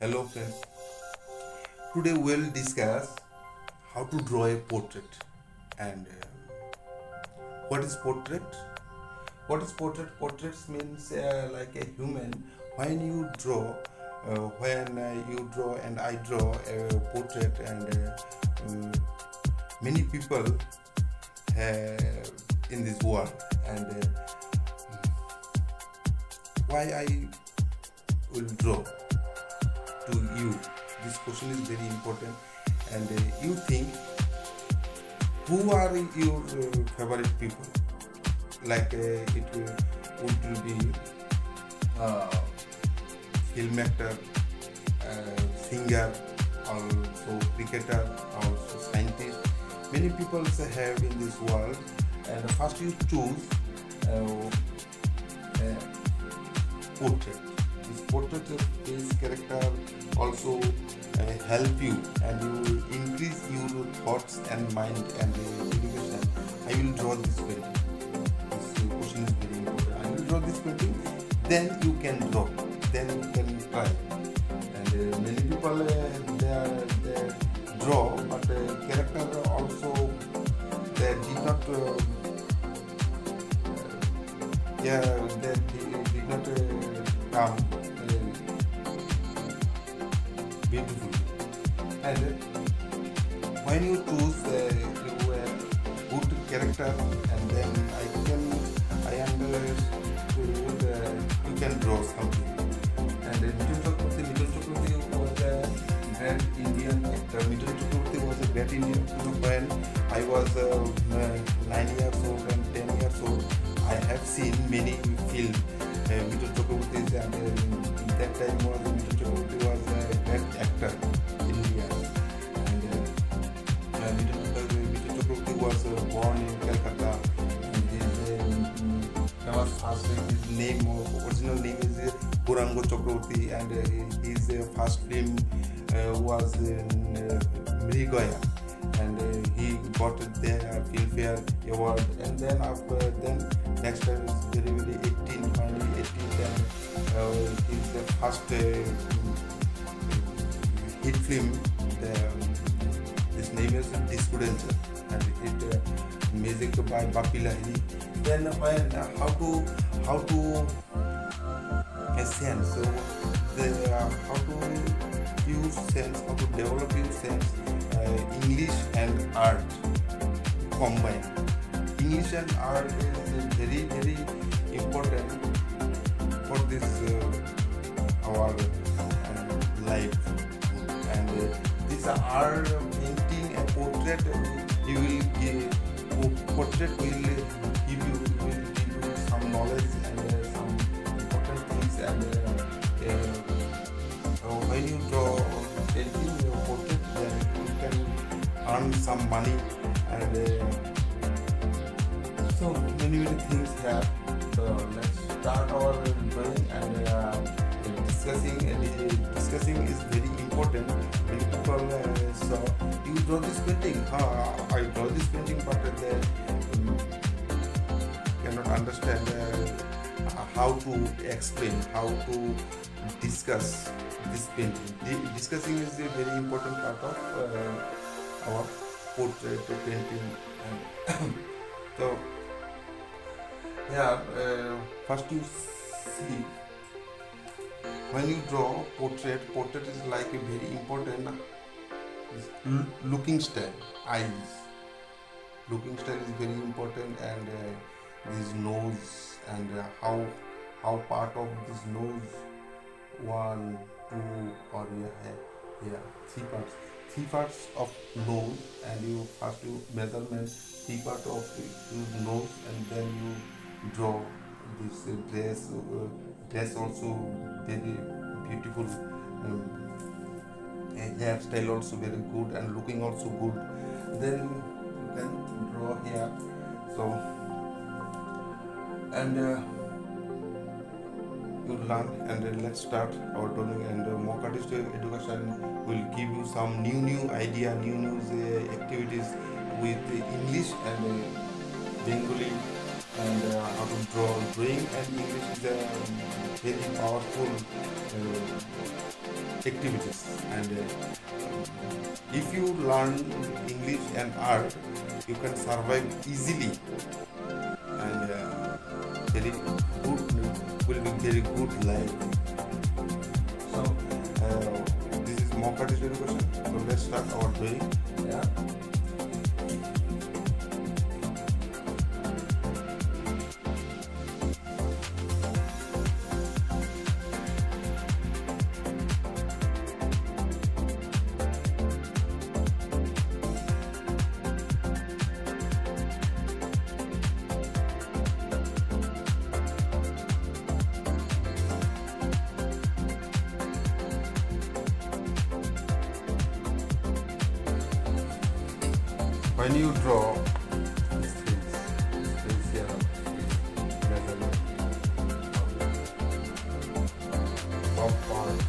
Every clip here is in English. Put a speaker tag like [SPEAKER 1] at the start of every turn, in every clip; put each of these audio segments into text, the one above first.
[SPEAKER 1] Hello friends, today we'll discuss how to draw a portrait and what is portrait? What is portrait? Portraits means like a human. When you draw and I draw a portrait and many people have in this world and why I will draw to you. This question is very important and you think who are your favorite people, like it would be film actor, singer, also cricketer, also scientist. Many people have in this world and first you choose portrait. This portrait is character also help you and you will increase your thoughts and mind and education. I will draw this painting. This question is very important. I will draw this painting, then you can draw, then you can try. And many people they draw, but character also they did not. They did not come beautiful. And when you choose good character, and then I understood you can draw something. And Mithun Chakraborty was a great Indian actor. Mithun Chakraborty was a great Indian. When I was 9 years old and 10 years old, I have seen many films. Mithun Chakraborty and that time was Mithun Chakraborty was a great actor in India. And Mithun Chakraborty was born in Calcutta. His name, original name is Purango Chakraborty, and his first film was Mrigoya, and he got the Filmfare Award. And then after then, next time is very 18, finally 18. Then his first hit film. His name is Dispudencer, and it music by Bapi Lahiri. Then when how to sense, so how to use sense, how to develop your sense, English and art combine. English and art is very important for this our life. And this art painting a portrait you will give. Portrait will give you some knowledge and some important things. And when you draw painting your portrait, then you can earn some money. And so many things here. So let's start our drawing and discussing is very important. Many people saw you draw this painting. I draw this painting, but they cannot understand how to explain, how to discuss this painting. Discussing is a very important part of our portrait painting. So first you see, when you draw portrait is like a very important looking style. Eyes, looking style is very important, and this nose and how part of this nose, 1, 2, or three parts of nose, and you first you measurement 3 parts of your nose, and then you draw this dress also very beautiful, hairstyle also very good, and looking also good. Then you can draw here. So and you learn, and let's start our drawing. And mock artist education will give you some new idea, new activities with English and Bengali, and how to draw. Drawing and English is a very powerful activities. And if you learn English and art, you can survive easily, and very good, will be very good life. So this is mock artist education. So let's start our drawing. Yeah. When you draw these things here, top part,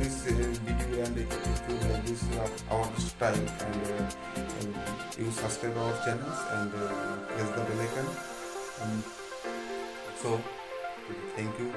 [SPEAKER 1] this video, and if you like this our style, and you subscribe our channels and press the bell icon. So thank you.